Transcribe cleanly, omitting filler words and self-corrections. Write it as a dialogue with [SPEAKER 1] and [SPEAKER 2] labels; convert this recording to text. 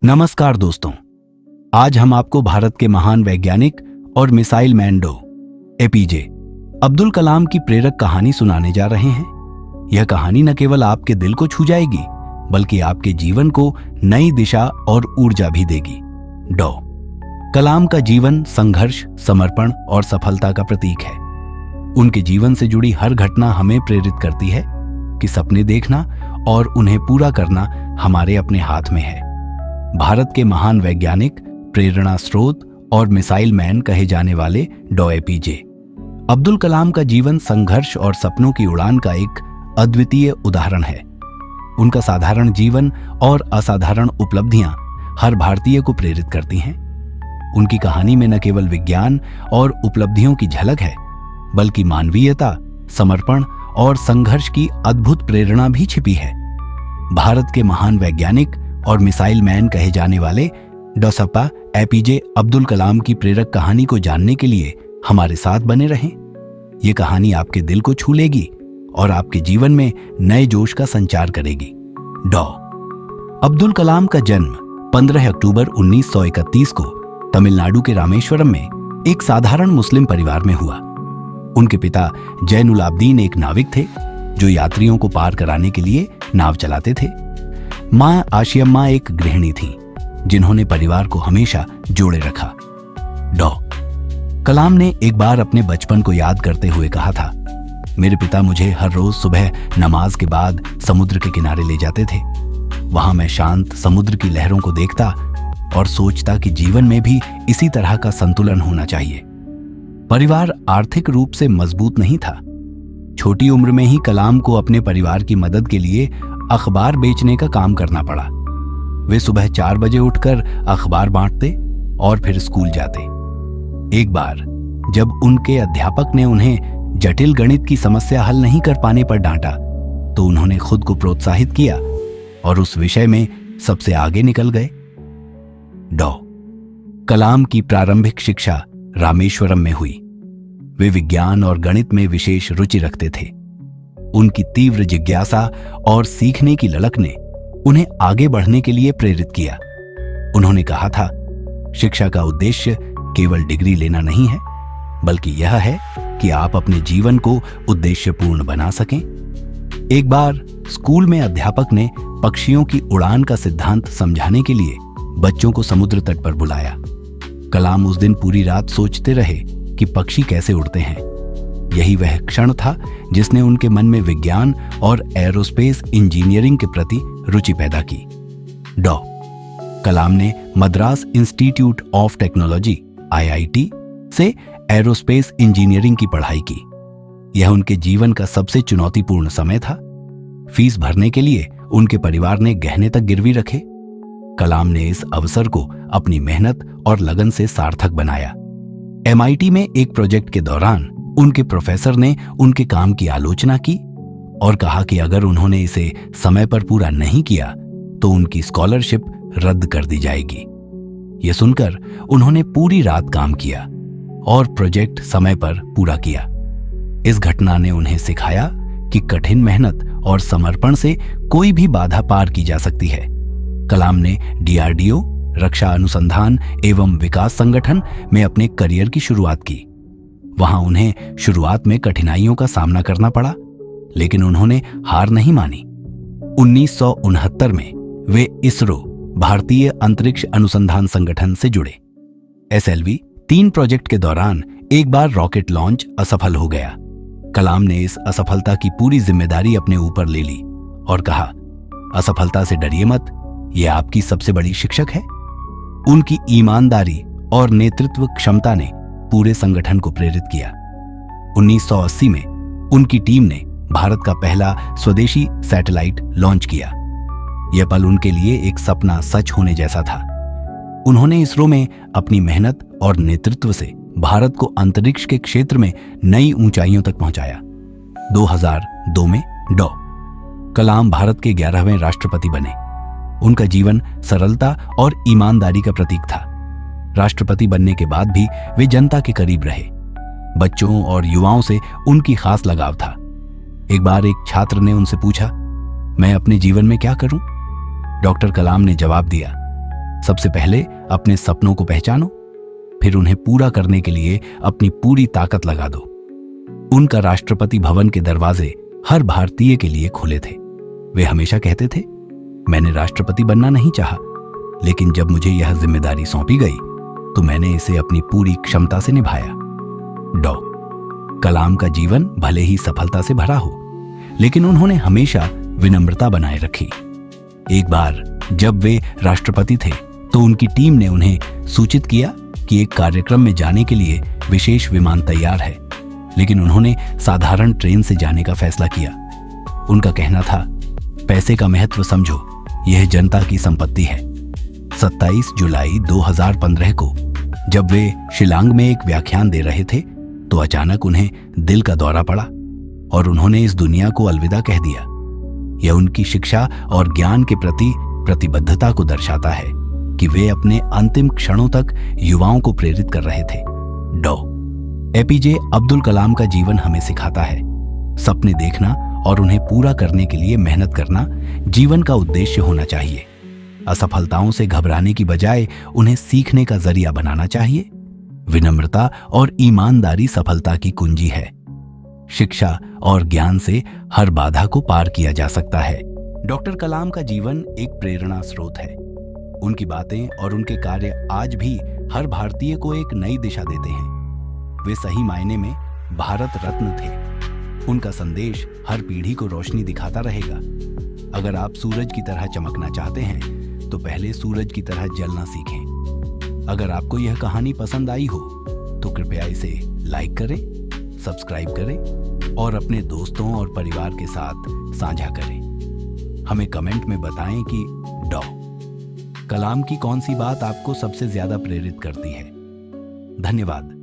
[SPEAKER 1] नमस्कार दोस्तों, आज हम आपको भारत के महान वैज्ञानिक और मिसाइल मैन डॉ. एपीजे अब्दुल कलाम की प्रेरक कहानी सुनाने जा रहे हैं। यह कहानी न केवल आपके दिल को छू जाएगी, बल्कि आपके जीवन को नई दिशा और ऊर्जा भी देगी। डॉ. कलाम का जीवन संघर्ष, समर्पण और सफलता का प्रतीक है। उनके जीवन से जुड़ी हर घटना हमें प्रेरित करती है कि सपने देखना और उन्हें पूरा करना हमारे अपने हाथ में है। भारत के महान वैज्ञानिक, प्रेरणा स्रोत और मिसाइल मैन कहे जाने वाले डॉ. एपीजे अब्दुल कलाम का जीवन संघर्ष और सपनों की उड़ान का एक अद्वितीय उदाहरण है। उनका साधारण जीवन और असाधारण उपलब्धियां हर भारतीय को प्रेरित करती हैं। उनकी कहानी में न केवल विज्ञान और उपलब्धियों की झलक है, बल्कि मानवीयता, समर्पण और संघर्ष की अद्भुत प्रेरणा भी छिपी है। भारत के महान वैज्ञानिक और मिसाइल मैन कहे जाने वाले डॉ. एपीजे अब्दुल कलाम की प्रेरक कहानी को जानने के लिए हमारे साथ बने रहें। ये कहानी आपके दिल को छू लेगी और आपके जीवन में नए जोश का संचार करेगी। डॉ. अब्दुल कलाम का जन्म 15 अक्टूबर 1931 को तमिलनाडु के रामेश्वरम में एक साधारण मुस्लिम परिवार में हुआ। उनके पिता जैनुल आबदीन एक नाविक थे जो यात्रियों को पार कराने के लिए नाव चलाते थे। मां आशियम्मा एक गृहिणी थीं, जिन्होंने परिवार को हमेशा जोड़े रखा। डॉ. कलाम ने एक बार अपने बचपन को याद करते हुए कहा था, मेरे पिता मुझे हर रोज सुबह नमाज के बाद समुद्र के किनारे ले जाते थे। वहां मैं शांत समुद्र की लहरों को देखता और सोचता कि जीवन में भी इसी तरह का संतुलन होना चाहिए। परिवार आर्थिक रूप से मजबूत नहीं था। छोटी उम्र में ही कलाम को अपने परिवार की मदद के लिए अखबार बेचने का काम करना पड़ा। वे सुबह 4 बजे उठकर अखबार बांटते और फिर स्कूल जाते। एक बार जब उनके अध्यापक ने उन्हें जटिल गणित की समस्या हल नहीं कर पाने पर डांटा, तो उन्होंने खुद को प्रोत्साहित किया और उस विषय में सबसे आगे निकल गए। डॉ. कलाम की प्रारंभिक शिक्षा रामेश्वरम में हुई। वे विज्ञान और गणित में विशेष रुचि रखते थे। उनकी तीव्र जिज्ञासा और सीखने की ललक ने उन्हें आगे बढ़ने के लिए प्रेरित किया। उन्होंने कहा था, शिक्षा का उद्देश्य केवल डिग्री लेना नहीं है, बल्कि यह है कि आप अपने जीवन को उद्देश्यपूर्ण बना सकें। एक बार स्कूल में अध्यापक ने पक्षियों की उड़ान का सिद्धांत समझाने के लिए बच्चों को समुद्र तट पर बुलाया। कलाम उस दिन पूरी रात सोचते रहे कि पक्षी कैसे उड़ते हैं। यही वह क्षण था जिसने उनके मन में विज्ञान और एरोस्पेस इंजीनियरिंग के प्रति रुचि पैदा की। डॉ. कलाम ने Madras institute of technology (IIT) से एरोस्पेस इंजीनियरिंग की पढ़ाई की। यह उनके जीवन का सबसे चुनौतीपूर्ण समय था। फीस भरने के लिए उनके परिवार ने गहने तक गिरवी रखे। कलाम ने इस अवसर को अपनी मेहनत और लगन से सार्थक बनाया। MIT में एक प्रोजेक्ट के दौरान उनके प्रोफेसर ने उनके काम की आलोचना की और कहा कि अगर उन्होंने इसे समय पर पूरा नहीं किया तो उनकी स्कॉलरशिप रद्द कर दी जाएगी। यह सुनकर उन्होंने पूरी रात काम किया और प्रोजेक्ट समय पर पूरा किया। इस घटना ने उन्हें सिखाया कि कठिन मेहनत और समर्पण से कोई भी बाधा पार की जा सकती है। कलाम ने DRDO, रक्षा अनुसंधान एवं विकास संगठन में अपने करियर की शुरुआत की। वहां उन्हें शुरुआत में कठिनाइयों का सामना करना पड़ा, लेकिन उन्होंने हार नहीं मानी। 1969 में वे इसरो, भारतीय अंतरिक्ष अनुसंधान संगठन से जुड़े। SLV 3 प्रोजेक्ट के दौरान एक बार रॉकेट लॉन्च असफल हो गया। कलाम ने इस असफलता की पूरी जिम्मेदारी अपने ऊपर ले ली और कहा, असफलता से डरिए मत, यह आपकी सबसे बड़ी शिक्षक है। उनकी ईमानदारी और नेतृत्व क्षमता ने पूरे संगठन को प्रेरित किया। 1980 में उनकी टीम ने भारत का पहला स्वदेशी सैटेलाइट लॉन्च किया। यह पल उनके लिए एक सपना सच होने जैसा था। उन्होंने इसरो में अपनी मेहनत और नेतृत्व से भारत को अंतरिक्ष के क्षेत्र में नई ऊंचाइयों तक पहुंचाया। 2002 में डॉ. कलाम भारत के 11वें राष्ट्रपति बने। उनका जीवन सरलता और ईमानदारी का प्रतीक था। राष्ट्रपति बनने के बाद भी वे जनता के करीब रहे। बच्चों और युवाओं से उनकी खास लगाव था। एक बार एक छात्र ने उनसे पूछा, मैं अपने जीवन में क्या करूं? डॉक्टर कलाम ने जवाब दिया, सबसे पहले अपने सपनों को पहचानो, फिर उन्हें पूरा करने के लिए अपनी पूरी ताकत लगा दो। उनका राष्ट्रपति भवन के दरवाजे हर भारतीय के लिए खुले थे। वे हमेशा कहते थे, मैंने राष्ट्रपति बनना नहीं चाहा, लेकिन जब मुझे यह जिम्मेदारी सौंपी गई तो मैंने इसे अपनी पूरी क्षमता से निभाया। डॉ. कलाम का जीवन भले ही सफलता से भरा हो, लेकिन उन्होंने हमेशा विनम्रता बनाए रखी। एक बार जब वे राष्ट्रपति थे तो उनकी टीम ने उन्हें सूचित किया कि एक कार्यक्रम में जाने के लिए विशेष विमान तैयार है, लेकिन उन्होंने साधारण ट्रेन से जाने का फैसला किया। उनका कहना था, पैसे का महत्व समझो, यह जनता की संपत्ति है। 27 जुलाई 2015 को जब वे शिलांग में एक व्याख्यान दे रहे थे तो अचानक उन्हें दिल का दौरा पड़ा और उन्होंने इस दुनिया को अलविदा कह दिया। यह उनकी शिक्षा और ज्ञान के प्रति प्रतिबद्धता को दर्शाता है कि वे अपने अंतिम क्षणों तक युवाओं को प्रेरित कर रहे थे। डॉ. एपीजे अब्दुल कलाम का जीवन हमें सिखाता है, सपने देखना और उन्हें पूरा करने के लिए मेहनत करना जीवन का उद्देश्य होना चाहिए। असफलताओं से घबराने की बजाय उन्हें सीखने का जरिया बनाना चाहिए। विनम्रता और ईमानदारी सफलता की कुंजी है। शिक्षा और ज्ञान से हर बाधा को पार किया जा सकता है। डॉक्टर कलाम का जीवन एक प्रेरणा स्रोत है। उनकी बातें और उनके कार्य आज भी हर भारतीय को एक नई दिशा देते हैं। वे सही मायने में भारत रत्न थे। उनका संदेश हर पीढ़ी को रोशनी दिखाता रहेगा। अगर आप सूरज की तरह चमकना चाहते हैं तो पहले सूरज की तरह जलना सीखें। अगर आपको यह कहानी पसंद आई हो तो कृपया इसे लाइक करें, सब्सक्राइब करें और अपने दोस्तों और परिवार के साथ साझा करें। हमें कमेंट में बताएं कि डॉ. कलाम की कौन सी बात आपको सबसे ज्यादा प्रेरित करती है। धन्यवाद।